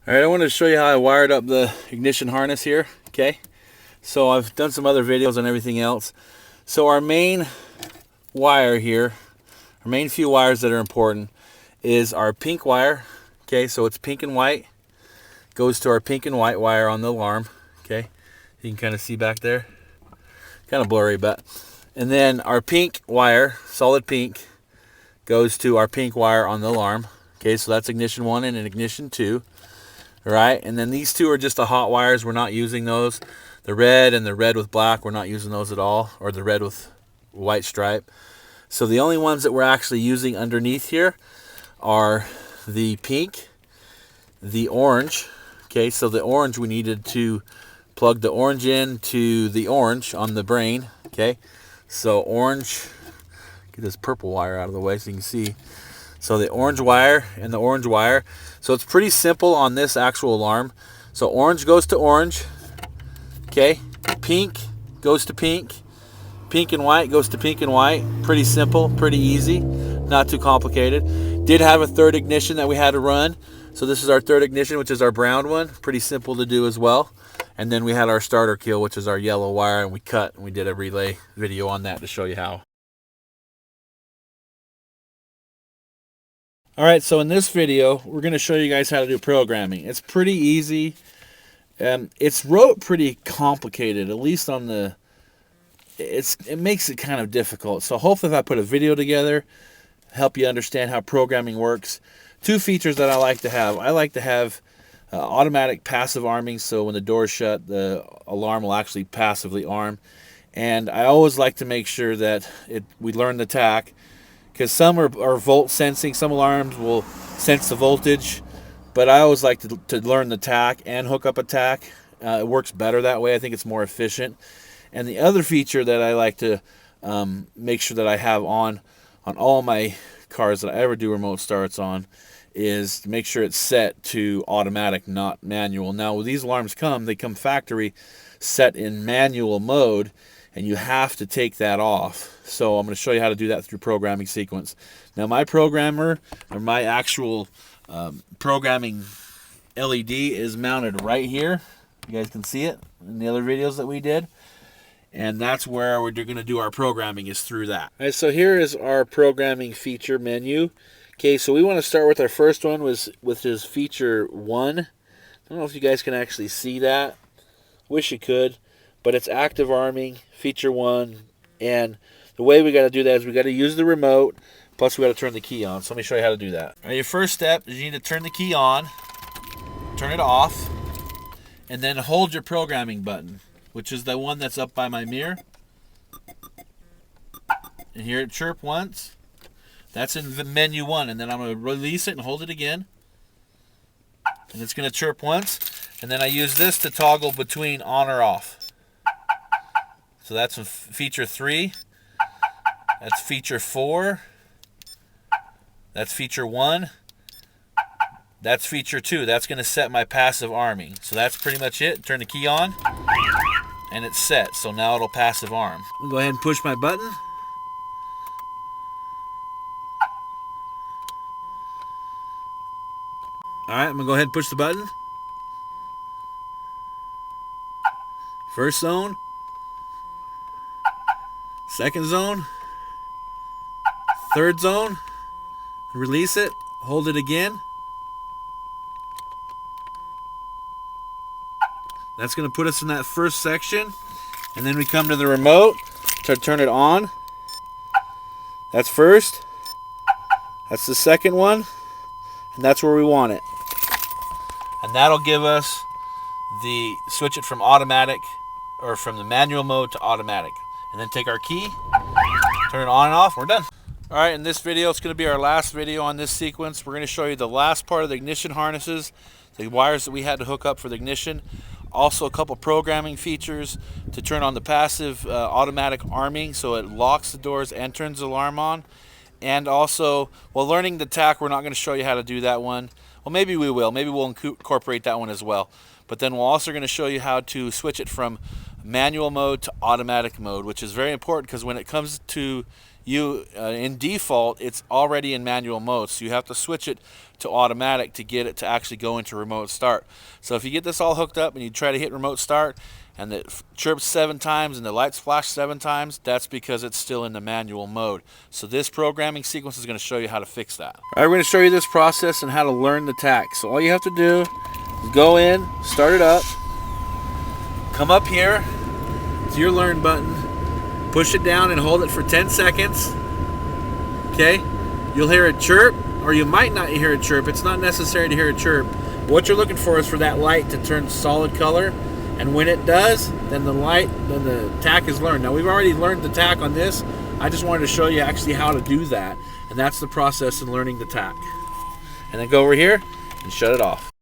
Alright, I wanted to show you how I wired up the ignition harness here. Okay, so I've done some other videos on everything else. So our main wire here, our main few wires that are important is our pink wire. Okay, so it's pink and white. Goes to our pink and white wire on the alarm. Okay, you can kind of see back there. Kind of blurry, but. And then our pink wire, solid pink, goes to our pink wire on the alarm. Okay, so that's ignition 1 and ignition 2. Right, and then these two are just the hot wires. We're not using those. The red and the red with black, we're not using those at all, or the red with white stripe. So the only ones that we're actually using underneath here are the pink, the orange. Okay, so the orange, we needed to plug the orange in to the orange on the brain. Okay, so orange, get this purple wire out of the way so you can see. So the orange wire and the orange wire. So it's pretty simple on this actual alarm. So orange goes to orange. Okay. Pink goes to pink. Pink and white goes to pink and white. Pretty simple, pretty easy, not too complicated. Did have a third ignition that we had to run. So this is our third ignition, which is our brown one. Pretty simple to do as well. And then we had our starter kill, which is our yellow wire, and we cut and we did a relay video on that to show you how. Alright, so in this video, we're going to show you guys how to do programming. It's pretty easy. It's wrote pretty complicated, at least on the... It makes it kind of difficult. So hopefully if I put a video together, help you understand how programming works. Two features that I like to have. I like to have automatic passive arming, so when the door's shut, the alarm will actually passively arm. And I always like to make sure that we learn the TAC. Because some are volt sensing, some alarms will sense the voltage, but I always like to learn the TAC and hook up a TAC. It works better that way. I think it's more efficient. And the other feature that I like to make sure that I have on all my cars that I ever do remote starts on is to make sure it's set to automatic, not manual. Now, when these alarms they come factory set in manual mode, and you have to take that off. So I'm going to show you how to do that through programming sequence. Now my programmer, or my actual programming LED is mounted right here. You guys can see it in the other videos that we did. And that's where we're going to do our programming, is through that. All right, so here is our programming feature menu. Okay, so we want to start with our first one, which is feature 1. I don't know if you guys can actually see that. Wish you could. But it's active arming, feature 1, and the way we got to do that is we got to use the remote, plus we got to turn the key on. So let me show you how to do that. All right, your first step is you need to turn the key on, turn it off, and then hold your programming button, which is the one that's up by my mirror. And hear it chirp once. That's in the menu 1, and then I'm going to release it and hold it again. And it's going to chirp once, and then I use this to toggle between on or off. So that's feature 3. That's feature 4. That's feature 1. That's feature 2. That's going to set my passive arming. So that's pretty much it. Turn the key on, and it's set. So now it'll passive arm. I'll go ahead and push my button. Alright, I'm going to go ahead and push the button. First zone. Second zone, third zone, release it, hold it again. That's going to put us in that first section, and then we come to the remote to turn it on. That's first, that's the second one, and that's where we want it. And that'll give us switch it from automatic, or from the manual mode to automatic. And then take our key, turn it on and off, we're done. Alright, in this video, it's going to be our last video on this sequence. We're going to show you the last part of the ignition harnesses, the wires that we had to hook up for the ignition. Also a couple programming features to turn on the passive automatic arming, so it locks the doors and turns the alarm on. And also, while learning the TAC, we're not going to show you how to do that one. Well, maybe we will. Maybe we'll incorporate that one as well. But then we're also going to show you how to switch it from manual mode to automatic mode, which is very important, because when it comes to in default, it's already in manual mode, so you have to switch it to automatic to get it to actually go into remote start. So if you get this all hooked up and you try to hit remote start and it chirps 7 times and the lights flash 7 times, that's because it's still in the manual mode. So this programming sequence is going to show you how to fix that. All right, we're going to show you this process and how to learn the tach. So all you have to do is go in, start it up, come up here to your learn button, push it down and hold it for 10 seconds. Okay, you'll hear a chirp, or you might not hear a chirp. It's not necessary to hear a chirp. What you're looking for is for that light to turn solid color, and when it does, then the tach is learned. Now we've already learned the tach on this. I just wanted to show you actually how to do that, and that's the process in learning the tach. And then go over here and shut it off.